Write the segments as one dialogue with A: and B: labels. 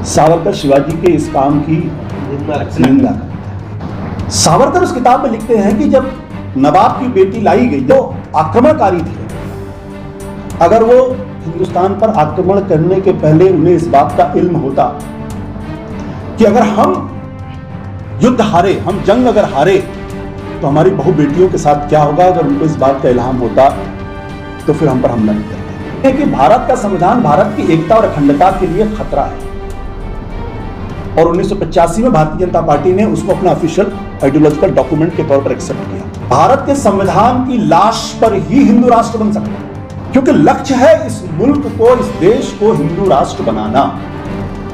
A: सावरकर शिवाजी के इस काम की निंदा करता है। सावरकर उस किताब में लिखते हैं कि जब नवाब की बेटी लाई गई तो आक्रमणकारी थे, अगर वो हिंदुस्तान पर आक्रमण करने के पहले उन्हें इस बात का इल्म होता कि अगर हम युद्ध हारे, हम जंग अगर हारे तो हमारी बहु बेटियों के साथ क्या होगा, अगर उनको इस बात का इल्हाम होता तो फिर हम पर हमला नहीं करते। कि भारत का संविधान भारत की एकता और अखंडता के लिए खतरा है, और 1985 में भारतीय जनता पार्टी ने उसको अपना ऑफिशियल आइडियोलॉजिकल डॉक्यूमेंट के तौर पर एक्सेप्ट किया। भारत के संविधान की लाश पर ही हिंदू राष्ट्र बन सकता है, क्योंकि लक्ष्य है इस मुल्क को, इस देश को हिंदू राष्ट्र बनाना।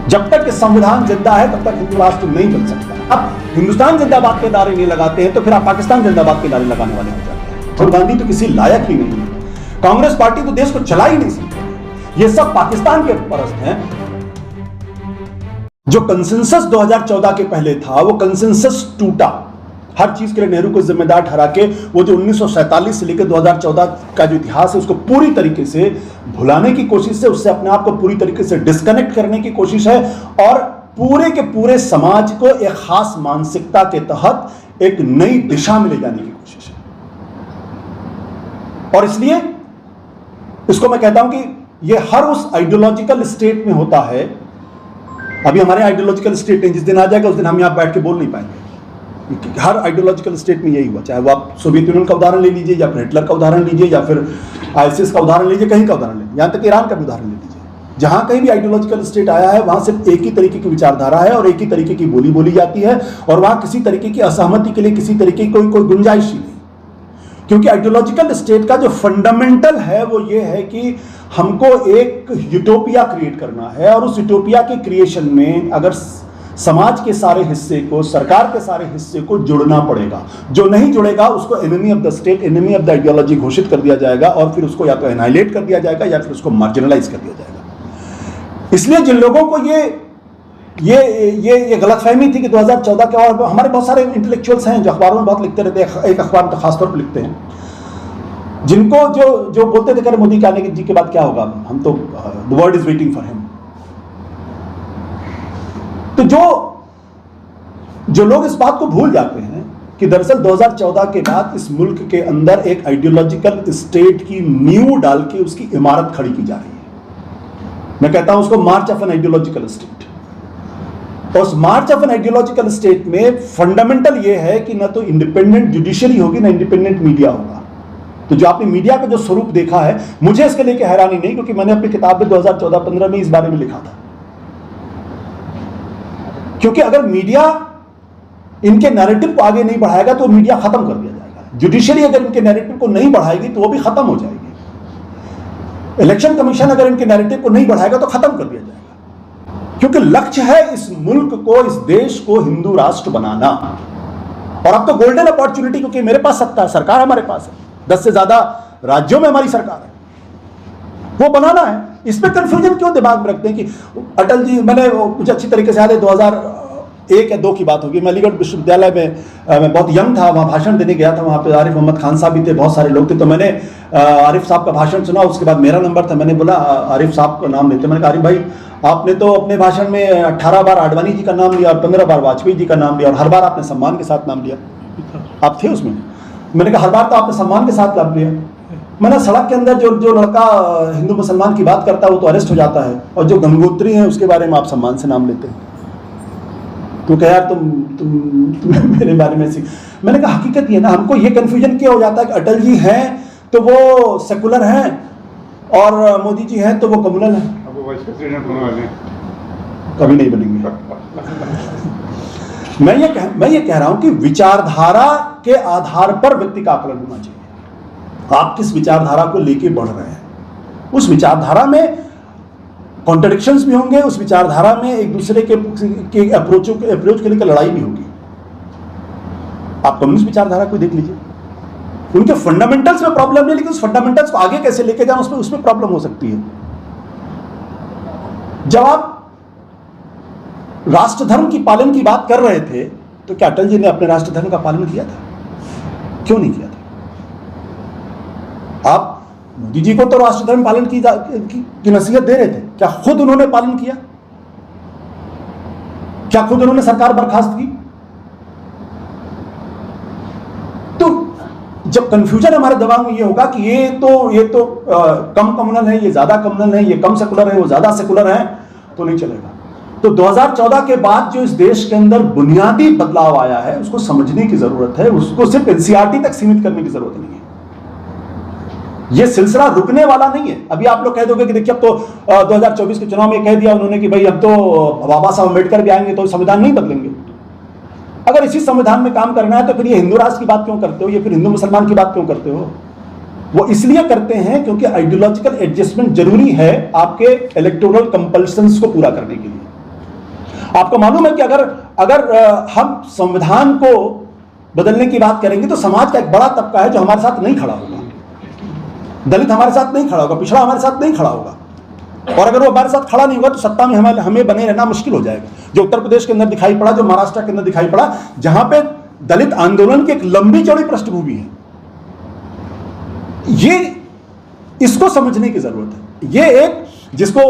A: जब तक संविधान जिंदा है तब तक हिंदू राष्ट्र नहीं बन सकता। अब हिंदुस्तान जिंदाबाद के नारे नहीं लगाते हैं तो फिर आप पाकिस्तान जिंदाबाद के नारे लगाने वाले हो जाते हैं। राहुल गांधी तो किसी लायक ही नहीं है, कांग्रेस पार्टी तो देश को चला ही नहीं सकती। ये सब पाकिस्तान के परस्त हैं। जो कंसेंसस 2014 के पहले था वो कंसेंसस टूटा। हर चीज के लिए नेहरू को जिम्मेदार ठहरा के वो जो 1947 से लेकर 2014 का जो इतिहास है उसको पूरी तरीके से भुलाने की कोशिश है, उससे अपने आप को पूरी तरीके से डिस्कनेक्ट करने की कोशिश है, और पूरे के पूरे समाज को एक खास मानसिकता के तहत एक नई दिशा में ले जाने की कोशिश है। और इसलिए इसको मैं कहता हूं कि ये हर उस आइडियोलॉजिकल स्टेट में होता है। अभी हमारे आइडियोलॉजिकल स्टेट है, जिस दिन आ जाएगा उस दिन हम यहां बैठ के बोल नहीं पाएंगे। हर आइडियोलॉजिकल स्टेट में यही हुआ, चाहे वो आप सोवियत यूनियन का उदाहरण ले लीजिए, या फिर हिटलर का उदाहरण लीजिए, या फिर आईएसएस का उदाहरण लीजिए, कहीं का उदाहरण लीजिए, यहां तक ईरान का भी उदाहरण ले लीजिए। जहां कहीं भी आइडियोलॉजिकल स्टेट आया है वहां सिर्फ एक ही तरीके की विचारधारा है और एक ही तरीके की बोली बोली जाती है, और वहां किसी तरीके की असहमति के लिए किसी तरीके की कोई गुंजाइश ही नहीं। क्योंकि आइडियोलॉजिकल स्टेट का जो फंडामेंटल है वो ये है कि हमको एक यूटोपिया क्रिएट करना है, और उस यूटोपिया के क्रिएशन में अगर समाज के सारे हिस्से को, सरकार के सारे हिस्से को जुड़ना पड़ेगा। जो नहीं जुड़ेगा उसको enemy of the state, enemy of the ideology घोषित कर दिया जाएगा, और फिर उसको या तो एनाइलेट कर दिया जाएगा या फिर उसको मार्जिनलाइज कर दिया जाएगा। इसलिए जिन लोगों को ये गलतफहमी थी कि 2014 के, और हमारे बहुत सारे इंटेलेक्चुअल्स हैं जो अखबारों में बहुत लिखते रहते हैं, एक अखबार में खासतौर पर लिखते हैं, जिनको जो बोलते थे कि मोदी के आने जी के बाद क्या होगा, हम तो the world is waiting for him. तो जो लोग इस बात को भूल जाते हैं कि दरअसल 2014 के बाद इस मुल्क के अंदर एक आइडियोलॉजिकल स्टेट की नींव डाल के उसकी इमारत खड़ी की जा रही है। मैं कहता हूं उसको मार्च ऑफ एन आइडियोलॉजिकल स्टेट। और उस मार्च ऑफ एन आइडियोलॉजिकल स्टेट में फंडामेंटल ये है कि ना तो इंडिपेंडेंट जुडिशरी होगी, ना इंडिपेंडेंट मीडिया होगा। तो जो आपने मीडिया का जो स्वरूप देखा है, मुझे इसके लेके हैरानी नहीं, क्योंकि मैंने अपनी किताब में 2014-15 में इस बारे में लिखा था। क्योंकि अगर मीडिया इनके नैरेटिव को आगे नहीं बढ़ाएगा तो मीडिया खत्म कर दिया जाएगा। जुडिशरी अगर इनके नैरेटिव को नहीं बढ़ाएगी तो वो भी खत्म हो जाएगी। इलेक्शन कमीशन अगर इनके नैरेटिव को नहीं बढ़ाएगा तो खत्म कर दिया जाएगा। क्योंकि लक्ष्य है इस मुल्क को, इस देश को हिंदू राष्ट्र बनाना। और अब तो गोल्डन अपॉर्चुनिटी, क्योंकि मेरे पास सत्ता है, सरकार हमारे पास है, 10 से ज्यादा राज्यों में हमारी सरकार है, वो बनाना है। इसमें कंफ्यूजन क्यों दिमाग में रखते हैं कि अटल जी, मैंने कुछ अच्छी तरीके से याद है 2001 या 2 की बात होगी, मैं अलीगढ़ विश्वविद्यालय में मैं बहुत यंग था, वहाँ भाषण देने गया था। वहाँ पे आरिफ मोहम्मद खान साहब भी थे, बहुत सारे लोग थे। तो मैंने आरिफ साहब का भाषण सुना, उसके बाद मेरा नंबर था। मैंने बोला, आरिफ साहब का नाम लेते, मैंने कहा आरिफ भाई आपने तो अपने भाषण में 18 बार आडवाणी जी का नाम लिया और 15 बार वाजपेयी जी का नाम लिया, और हर बार आपने सम्मान के साथ नाम लिया। आप थे उसमें? मैंने कहा हर बार तो आपने सम्मान के साथ नाम लिया। मैंने सड़क के अंदर जो लड़का हिंदू मुसलमान की बात करता है वो तो अरेस्ट हो जाता है, और जो गंगोत्री है उसके बारे में आप सम्मान से नाम लेते हैं। तो कहा यार तुम मेरे बारे में मैंने कहा हकीकत ये ना, हमको ये कंफ्यूजन क्या हो जाता है कि अटल जी हैं तो वो सेकुलर हैं और मोदी जी हैं तो वो कम्युनल हैं। कभी नहीं बनेंगे। मैं ये कह रहा हूं कि विचारधारा के आधार पर व्यक्ति का आकलन होना चाहिए। आप किस विचारधारा को लेके बढ़ रहे हैं, उस विचारधारा में कॉन्ट्रडिक्शंस भी होंगे, उस विचारधारा में एक दूसरे के अप्रोच के लेकर लड़ाई भी होगी। आप कम्युनिस्ट विचारधारा को देख लीजिए, उनके फंडामेंटल्स में प्रॉब्लम नहीं, लेकिन उस फंडामेंटल्स को आगे कैसे लेके जाए उसमें प्रॉब्लम हो सकती है। जब आप राष्ट्र धर्म की पालन की बात कर रहे थे तो क्या अटल जी ने अपने राष्ट्र धर्म का पालन किया था? क्यों नहीं किया था? आप मोदी जी को तो राष्ट्र धर्म पालन की नसीहत दे रहे थे, क्या खुद उन्होंने पालन किया? क्या खुद उन्होंने सरकार बर्खास्त की? तो जब कंफ्यूजन हमारे दिमाग में ये होगा कि ये तो कम कम्युनल है, ये ज्यादा कम्युनल है, ये कम सेकुलर है, वो ज्यादा सेकुलर है, तो नहीं चलेगा। तो 2014 के बाद जो इस देश के अंदर बुनियादी बदलाव आया है उसको समझने की जरूरत है, उसको सिर्फ एनसीईआरटी तक सीमित करने की जरूरत नहीं है। ये सिलसिला रुकने वाला नहीं है। अभी आप लोग कह दोगे कि देखिए अब तो 2024 के चुनाव में कह दिया उन्होंने कि भाई अब तो बाबा साहब अम्बेडकर भी आएंगे तो संविधान नहीं बदलेंगे। अगर इसी संविधान में काम करना है तो फिर ये हिंदू राष्ट्र की बात क्यों करते हो, या फिर हिंदू मुसलमान की बात क्यों करते हो? वो इसलिए करते हैं क्योंकि आइडियोलॉजिकल एडजस्टमेंट जरूरी है आपके इलेक्टोरल कंपल्शंस को पूरा करने के लिए। आपको मालूम है कि अगर हम संविधान को बदलने की बात करेंगे तो समाज का एक बड़ा तबका है जो हमारे साथ नहीं खड़ा होगा। दलित हमारे साथ नहीं खड़ा होगा, पिछड़ा हमारे साथ नहीं खड़ा होगा, और अगर वो हमारे साथ खड़ा नहीं होगा तो सत्ता में हमें बने रहना मुश्किल हो जाएगा। जो उत्तर प्रदेश के अंदर दिखाई पड़ा, जो महाराष्ट्र के अंदर दिखाई पड़ा, जहां पे दलित आंदोलन की एक लंबी चौड़ी पृष्ठभूमि है, ये इसको समझने की जरूरत है। ये एक जिसको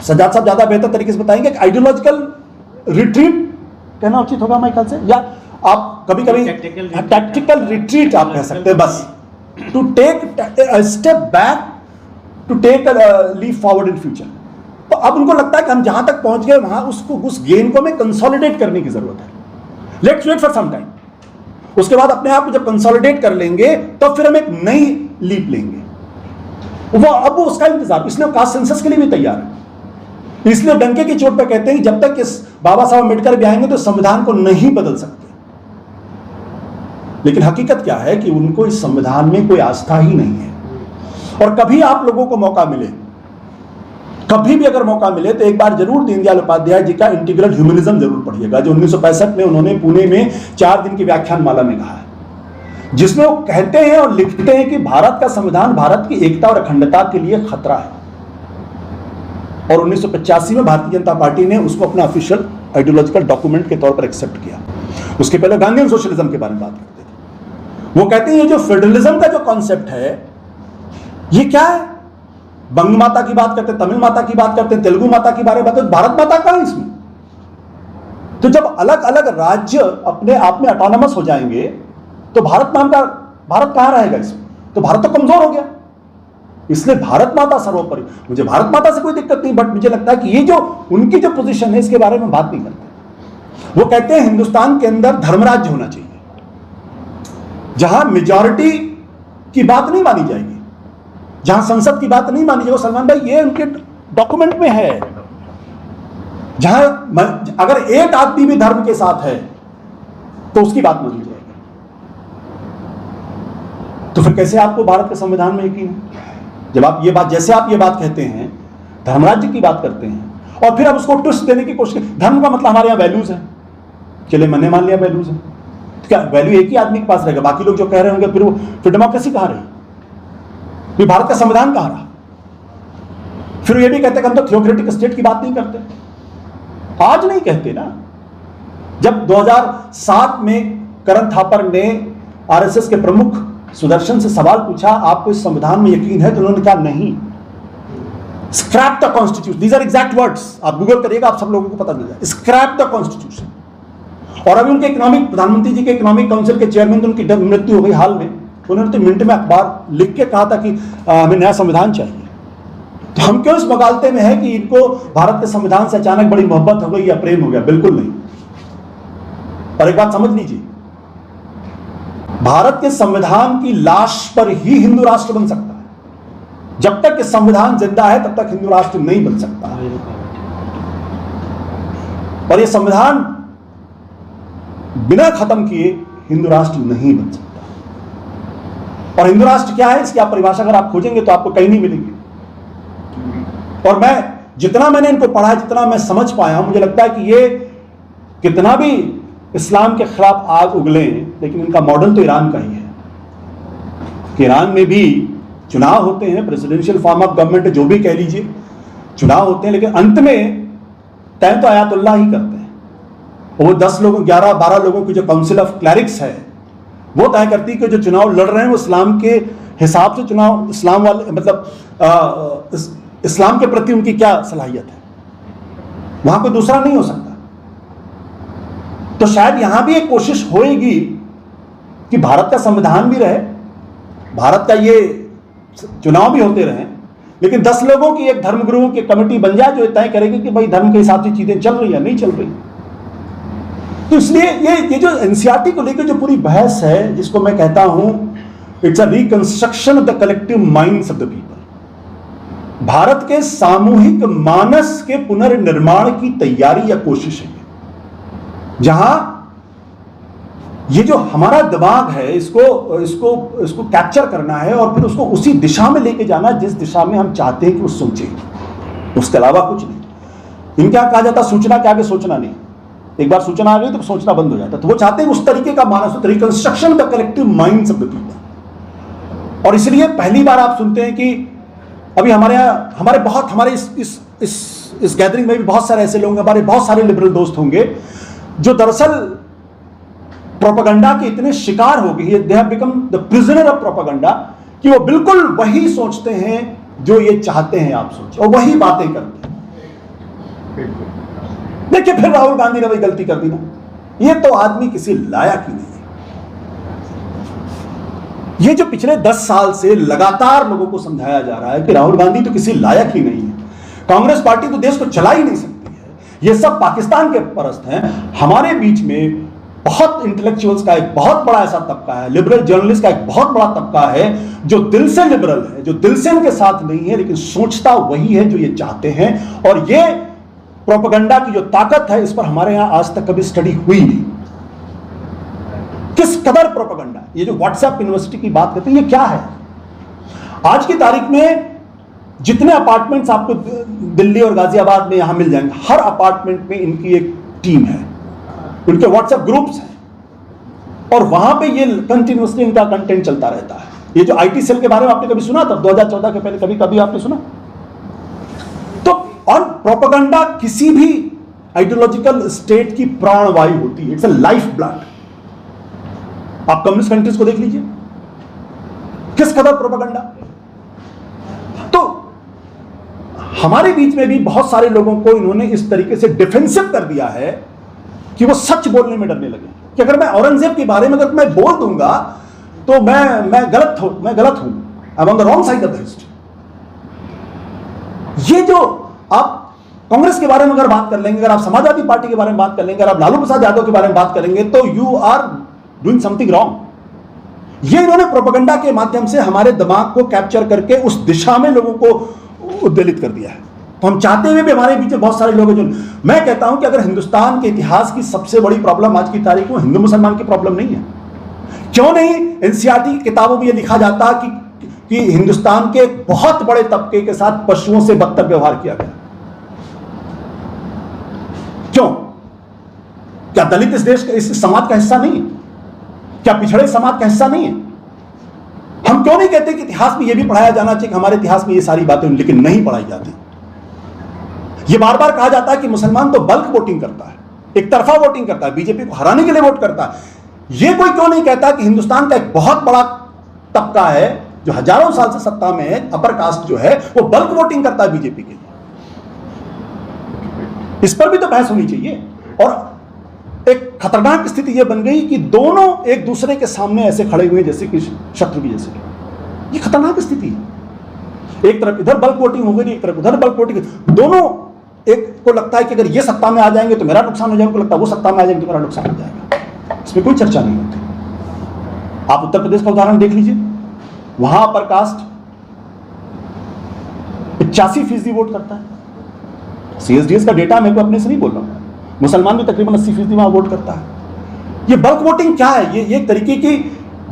A: सजाद साहब ज्यादा बेहतर तरीके से बताएंगे, आइडियोलॉजिकल रिट्रीट कहना उचित होगा मेरे ख्याल से, या आप कभी कभी टैक्टिकल रिट्रीट आप कह सकते हैं, बस to take step back to take leap forward in future. तो अब उनको लगता है कि हम जहां तक पहुंच गए वहां उस गेन को हमें कंसोलिडेट करने की जरूरत है। Let's wait for some time, उसके बाद अपने आप को जब कंसोलिडेट कर लेंगे तो फिर हम एक नई लीप लेंगे। वो अब उसका इंतजार, इसलिए कास्ट सेंसस के लिए भी तैयार है। इसलिए डंके की चोट पर कहते हैं कि जब तक इस बाबा साहब अम्बेडकर भी आएंगे तो संविधान को नहीं बदल सकते। लेकिन हकीकत क्या है कि उनको इस संविधान में कोई आस्था ही नहीं है। और कभी आप लोगों को मौका मिले, कभी भी अगर मौका मिले तो एक बार जरूर दीनदयाल उपाध्याय जी का इंटीग्रल ह्यूमनिज्म जरूर पढ़िएगा, जो 1965 में उन्होंने पुणे में 4 दिन की व्याख्यान माला में कहा है, जिसमें वो कहते हैं और लिखते हैं कि भारत का संविधान भारत की एकता और अखंडता के लिए खतरा है। और 1985 में भारतीय जनता पार्टी ने उसको अपना ऑफिशियल आइडियोलॉजिकल डॉक्यूमेंट के तौर पर एक्सेप्ट किया। उसके पहले गांधीयन सोशलिज्म के बारे में बात करते थे। वो कहते हैं ये जो फेडरलिज्म का जो कॉन्सेप्ट है ये क्या है? बंग माता की बात करते हैं, तमिल माता की बात करते हैं, तेलुगु माता की बारे में बात करते हैं, भारत माता कहां है इसमें? तो जब अलग अलग राज्य अपने आप में ऑटोनमस हो जाएंगे तो भारत कहां रहेगा इसमें? तो भारत तो कमजोर हो गया। इसलिए भारत माता सर्वोपरि। मुझे भारत माता से कोई दिक्कत नहीं, बट मुझे लगता है कि ये जो उनकी जो पोजीशन है इसके बारे में बात नहीं करते। वो कहते हैं हिंदुस्तान के अंदर धर्मराज्य होना चाहिए, जहां मेजॉरिटी की बात नहीं मानी जाएगी, जहां संसद की बात नहीं मानी जाएगी। सलमान भाई ये उनके डॉक्यूमेंट में है, जहां अगर एक आदमी भी धर्म के साथ है तो उसकी बात मानी जाएगी। तो फिर कैसे आपको भारत के संविधान में यकीन है? जब आप ये बात कहते हैं, धर्मराज्य की बात करते हैं और फिर आप उसको ट्विस्ट देने की कोशिश करते। धर्म का मतलब हमारे यहां वैल्यूज है, चले मैंने मान लिया वैल्यूज है, तो क्या वैल्यू एक ही आदमी के पास रहेगा? बाकी लोग जो कह रहे होंगे फिर डेमोक्रेसी कहां रही? फिर भारत का संविधान कहां रहा? फिर ये भी कहते हैं कि हम तो थियोक्रेटिक स्टेट की बात नहीं करते। आज नहीं कहते ना। जब 2007 में करण थापर ने आरएसएस के प्रमुख सुदर्शन से सवाल पूछा आपको इस संविधान में यकीन है, तो उन्होंने कहा नहीं, scrap the constitution. These are exact words, आप गूगल करिएगा, आप सब लोगों को पता चल जाए, स्क्रैप द कॉन्स्टिट्यूशन। और अभी उनके इकोनॉमिक, प्रधानमंत्री जी के इकोनॉमिक काउंसिल के चेयरमैन तो उनकी मृत्यु हो गई हाल में, उन्होंने तो मिनट में अखबार लिख के कहा था कि हमें नया संविधान चाहिए। तो हम क्यों इस मगालते में है कि इनको भारत के संविधान से अचानक बड़ी मोहब्बत हो गई या प्रेम हो गया? बिल्कुल नहीं। और एक बात समझ लीजिए, भारत के संविधान की लाश पर ही हिंदू राष्ट्र बन सकता है। जब तक इस संविधान जिंदा है तब तक हिंदू राष्ट्र नहीं बन सकता। और यह संविधान बिना खत्म किए हिंदू राष्ट्र नहीं बन सकता। और हिंदू राष्ट्र क्या है इसकी आप परिभाषा अगर आप खोजेंगे तो आपको कहीं नहीं मिलेगी। और जितना मैंने इनको पढ़ा, जितना मैं समझ पाया हूं, मुझे लगता है कि ये कितना भी इस्लाम के खिलाफ आग उगले, लेकिन इनका मॉडल तो ईरान का ही है। कि ईरान में भी चुनाव होते हैं, प्रेसिडेंशियल फॉर्म ऑफ गवर्नमेंट जो भी कह लीजिए, चुनाव होते हैं, लेकिन अंत में तय तो आयतुल्लाह ही करते हैं। वो 10 लोगों 11-12 लोगों की जो काउंसिल ऑफ क्लैरिक्स है वो तय करती है कि जो चुनाव लड़ रहे हैं वो इस्लाम के हिसाब से चुनाव, इस्लाम वाले मतलब इस्लाम के प्रति उनकी क्या सलाहियत है। वहां कोई दूसरा नहीं हो सकता। तो शायद यहां भी एक कोशिश होएगी कि भारत का संविधान भी रहे, भारत का ये चुनाव भी होते रहे, लेकिन 10 लोगों की एक धर्मगुरुओं की कमेटी बन जाए जो तय करेगी कि भाई धर्म के हिसाब से चीजें चल रही है नहीं चल रही। तो इसलिए ये जो एनसीईआरटी को लेकर जो पूरी बहस है, जिसको मैं कहता हूं it's a reconstruction of the collective minds of the people, Bharat के सामूहिक मानस के पुनर्निर्माण की तैयारी या कोशिश है, जहां ये जो हमारा दिमाग है इसको कैप्चर करना है और फिर उसको उसी दिशा में लेके जाना जिस दिशा में हम चाहते हैं कि वो सोचे, उसके अलावा कुछ नहीं। इनका कहा जाता सूचना के आगे सोचना नहीं, एक बार सूचना आ गई तो सोचना बंद हो जाता। तो वो चाहते हैं उस तरीके का मानस, reconstruction the collective minds of the people. और इसलिए पहली बार आप सुनते हैं कि अभी हमारे इस गैदरिंग में भी बहुत सारे ऐसे लोग, हमारे बहुत सारे लिबरल दोस्त होंगे जो दरअसल प्रोपेगेंडा के इतने शिकार हो गए, they have become the prisoner of propaganda, कि वो बिल्कुल वही सोचते हैं जो ये चाहते हैं आप सोचें और वही बातें करते हैं। देखिए फिर राहुल गांधी ने वही गलती कर दी ना, ये तो आदमी किसी लायक ही नहीं है। ये जो पिछले 10 साल से लगातार लोगों को समझाया जा रहा है कि राहुल गांधी तो किसी लायक ही नहीं है, कांग्रेस पार्टी तो देश को चला ही नहीं सकती है, ये सब पाकिस्तान के परस्त हैं। हमारे बीच में बहुत इंटेलेक्चुअल्स का एक बहुत बड़ा ऐसा तबका है, लिबरल जर्नलिस्ट का एक बहुत बड़ा तबका है जो दिल से लिबरल है, जो दिल से उनके साथ नहीं है, लेकिन सोचता वही है जो ये चाहते हैं। और ये प्रोपेगेंडा की जो ताकत है, इस पर हमारे यहां आज तक कभी स्टडी हुई नहीं। किस कदर प्रोपेगेंडा, ये जो व्हाट्सएप यूनिवर्सिटी की बात करते हैं, ये क्या है? आज की तारीख में जितने अपार्टमेंट्स आपको दिल्ली और गाजियाबाद में यहां मिल जाएंगे, हर अपार्टमेंट में इनकी एक टीम है, उनके व्हाट्सएप ग्रुप्स हैं और वहां पे ये कंटिन्यूअसली इनका कंटेंट चलता रहता है। ये जो आईटी सेल के बारे में आपने कभी सुना था 2014 के पहले, कभी आपने सुना? तो और प्रोपेगेंडा किसी भी आइडियोलॉजिकल स्टेट की प्राणवायु होती है, इट्स अ लाइफ ब्लड। आप कम्युनिस्ट कंट्रीज को देख लीजिए, किस कदर प्रोपेगेंडा। तो हमारे बीच में भी बहुत सारे लोगों को इन्होंने इस तरीके से डिफेंसिव कर दिया है कि वो सच बोलने में डरने लगे कि अगर मैं औरंगजेब के बारे में अगर मैं बोल दूंगा तो मैं गलत हूं, I am on the wrong side of the history. ये जो आप कांग्रेस के बारे में अगर बात कर लेंगे, अगर आप समाजवादी पार्टी के बारे में बात कर लेंगे, अगर आप लालू प्रसाद यादव के बारे में बात करेंगे, तो you are doing something wrong. ये इन्होंने प्रोपेगेंडा के माध्यम से हमारे दिमाग को कैप्चर करके उस दिशा में लोगों को उद्वेलित कर दिया है। तो हम चाहते हुए भी हमारे बीच बहुत सारे लोग हैं जो, मैं कहता हूं कि अगर हिंदुस्तान के इतिहास की सबसे बड़ी प्रॉब्लम आज की तारीख में हिंदू मुसलमान की प्रॉब्लम नहीं है। क्यों नहीं? एनसीईआरटी की किताबों में यह लिखा जाता कि हिंदुस्तान के बहुत बड़े तबके के साथ पशुओं से बदतर व्यवहार किया गया। क्यों? क्या दलित इस देश इस समाज का हिस्सा नहीं है? क्या पिछड़े समाज का हिस्सा नहीं है? हम क्यों नहीं कहते कि इतिहास में यह भी पढ़ाया जाना चाहिए कि हमारे इतिहास में ये सारी बातें, लेकिन नहीं पढ़ाई जाती। ये बार बार कहा जाता है कि मुसलमान तो बल्क वोटिंग करता है, एक तरफा वोटिंग करता है, बीजेपी को हराने के लिए वोट करता है। ये कोई क्यों नहीं कहता कि हिंदुस्तान का एक बहुत बड़ा तबका है जो हजारों साल से सत्ता में है, अपर कास्ट जो है, वो बल्क वोटिंग करता है बीजेपी के लिए। इस पर भी तो बहस होनी चाहिए। और एक खतरनाक स्थिति यह बन गई कि दोनों एक दूसरे के सामने ऐसे खड़े हुए जैसे कि शत्रु की जैसे। ये खतरनाक स्थिति है। एक तरफ इधर बल्क वोटिंग हो गई, एक तरफ उधर बल्क वोटिंग, दोनों एक को लगता है कि अगर ये सत्ता में आ जाएंगे तो मेरा नुकसान हो जाएगा, को लगता है वो सत्ता में आ जाएंगे तो मेरा नुकसान हो जाएगा। इसमें कोई चर्चा नहीं होती। आप उत्तर प्रदेश का उदाहरण देख लीजिए, वहां अपर कास्ट 85% वोट करता है। सीएसडीएस का डेटा मैं अपने से नहीं बोल रहा हूं, मुसलमान भी तकरीबन 80% वहां वोट करता है। ये बल्क वोटिंग क्या है? ये एक तरीके की,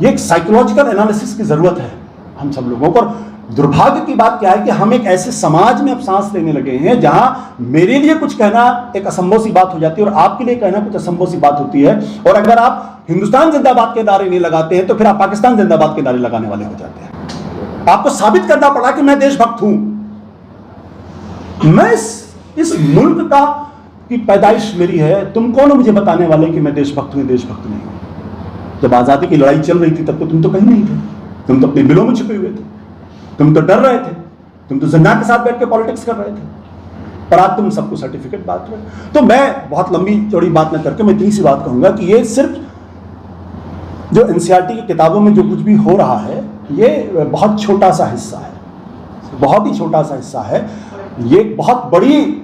A: ये एक साइकोलॉजिकल एनालिसिस की जरूरत है हम सब लोगों को। दुर्भाग्य की बात क्या है कि हम एक ऐसे समाज में अब सांस लेने लगे हैं जहां मेरे लिए कुछ कहना एक असंभव सी बात हो जाती है और आपके लिए कहना कुछ असंभव सी बात होती है। और अगर आप हिंदुस्तान जिंदाबाद के नारे नहीं लगाते हैं तो फिर आप पाकिस्तान जिंदाबाद के नारे लगाने वाले हो जाते हैं। आपको साबित करना पड़ा कि मैं देशभक्त हूं, मैं इस मुल्क का की पैदाइश मेरी है। तुम कौन हो मुझे बताने वाले कि मैं देशभक्त हूं, देशभक्त नहीं हूं? जब आजादी की लड़ाई चल रही थी तब तो तुम तो कहीं नहीं थे, तुम तो अपने बिलों में छुपे हुए थे, तुम तो डर रहे थे, तुम तो जिन्ना के साथ बैठ के पॉलिटिक्स कर रहे थे। और आज तुम सबको सर्टिफिकेट बांट रहे हो। तो मैं बहुत लंबी चौड़ी बात न करके मैं इतनी सी बात कहूंगा कि ये सिर्फ जो एनसीईआरटी की किताबों में जो कुछ भी हो रहा है ये बहुत छोटा सा हिस्सा है, बहुत ही छोटा सा हिस्सा है। ये बहुत बड़ी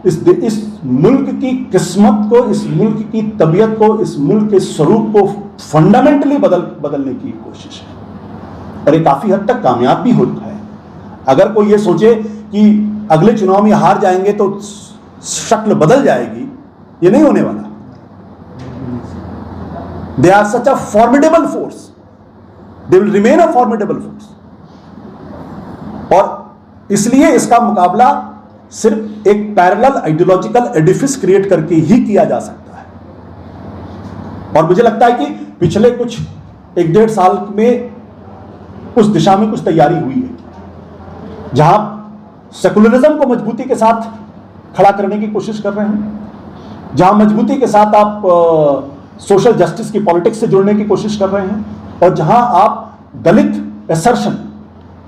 A: इस मुल्क की किस्मत को, इस मुल्क की तबीयत को, इस मुल्क के स्वरूप को फंडामेंटली बदलने की कोशिश है और ये काफी हद तक कामयाब भी होता है। अगर कोई ये सोचे कि अगले चुनाव में हार जाएंगे तो शक्ल बदल जाएगी, ये नहीं होने वाला। They are such a formidable force, they will remain a formidable force. और इसलिए इसका मुकाबला सिर्फ एक पैरेलल आइडियोलॉजिकल एडिफिस क्रिएट करके ही किया जा सकता है। और मुझे लगता है कि पिछले कुछ 1-1.5 साल में उस दिशा में कुछ तैयारी हुई है, जहां सेकुलरिज्म को मजबूती के साथ खड़ा करने की कोशिश कर रहे हैं, जहां मजबूती के साथ आप सोशल जस्टिस की पॉलिटिक्स से जुड़ने की कोशिश कर रहे हैं, और जहां आप दलित असर्शन,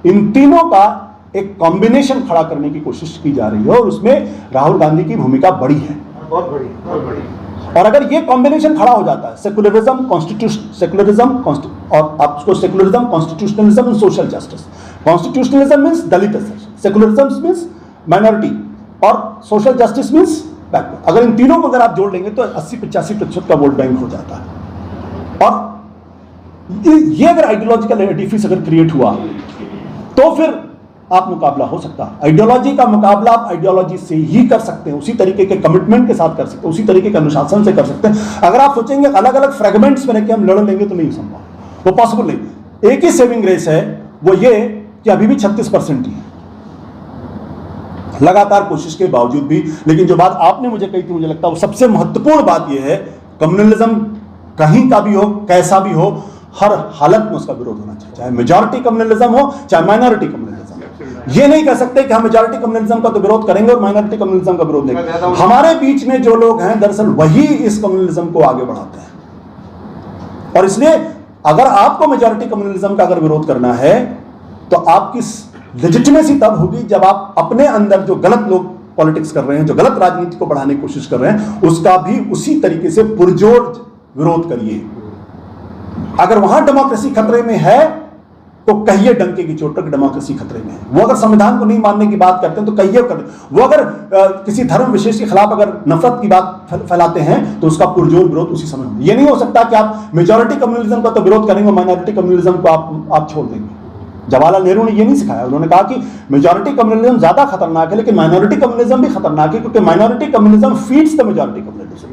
A: इन तीनों का एक कॉम्बिनेशन खड़ा करने की कोशिश की जा रही है। और उसमें राहुल गांधी की भूमिका बड़ी है, बहुत बड़ी। और अगर ये कॉम्बिनेशन खड़ा हो जाता है, सेकुलरिज्म, और आप उसको secularism, constitutionalism and social justice. Constitutionalism means Dalit assertion, secularism means minority, और सोशल जस्टिस मींस बैकवर्ड। अगर इन तीनों को अगर आप जोड़ लेंगे तो 80-85% का वोट बैंक हो जाता है। और ये अगर आइडियोलॉजिकल एडिफिस अगर क्रिएट हुआ तो फिर आप मुकाबला हो सकता है। आइडियोलॉजी का मुकाबला आप आइडियोलॉजी से ही कर सकते हैं, उसी तरीके के कमिटमेंट के साथ कर सकते हैं, उसी तरीके के अनुशासन से कर सकते हैं। अगर आप सोचेंगे अलग अलग फ्रेगमेंट्स में रह हम लड़ लेंगे तो नहीं संभव, वो पॉसिबल नहीं। एक ही सेविंग ग्रेस है, वो ये कि अभी भी 36% ही है, लगातार कोशिश के बावजूद भी। लेकिन जो बात आपने मुझे कही थी, मुझे लगता है वो सबसे महत्वपूर्ण बात यह है, कम्युनलिज्म कहीं का भी हो, कैसा भी हो, हर हालत में उसका विरोध होना चाहिए, चाहे मेजॉरिटी कम्युनलिज्म हो, चाहे माइनॉरिटी कम्युनलिज्म। ये नहीं कह सकते कि हम मेजॉरिटी कम्युनलिज्म का तो विरोध करेंगे और माइनॉरिटी कम्युनलिज्म का विरोध नहीं। हमारे बीच में जो लोग हैं दरअसल वही इस कम्युनलिज्म को आगे बढ़ाते हैं। और इसलिए अगर आपको मेजॉरिटी कम्युनलिज्म का अगर विरोध करना है तो आपकी लेजिटिमेसी तब होगी जब आप अपने अंदर जो गलत लोग पॉलिटिक्स कर रहे हैं, जो गलत राजनीति को बढ़ाने की कोशिश कर रहे हैं, उसका भी उसी तरीके से पुरजोर विरोध करिए। अगर वहां डेमोक्रेसी खतरे में है तो कहिए डंके की चोट पर डेमोक्रेसी खतरे में है। वो अगर संविधान को नहीं मानने की बात करते हैं तो कहिए कर, वो अगर किसी धर्म विशेष के खिलाफ अगर नफरत की बात फैलाते हैं तो उसका पुरजोर विरोध उसी समय होगा। ये नहीं हो सकता कि आप मेजॉरिटी कम्युनलिज्म का तो विरोध करेंगे, माइनॉरिटी कम्युनलिज्म को आप छोड़ देंगे। जवाहरलाल नेहरू ने ये नहीं सिखाया। उन्होंने कहा कि मेजॉरिटी कम्युनलिज्म ज्यादा खतरनाक है, लेकिन माइनॉरिटी कम्युनलिज्म भी खतरनाक है, क्योंकि minority communalism feeds the majority communalism.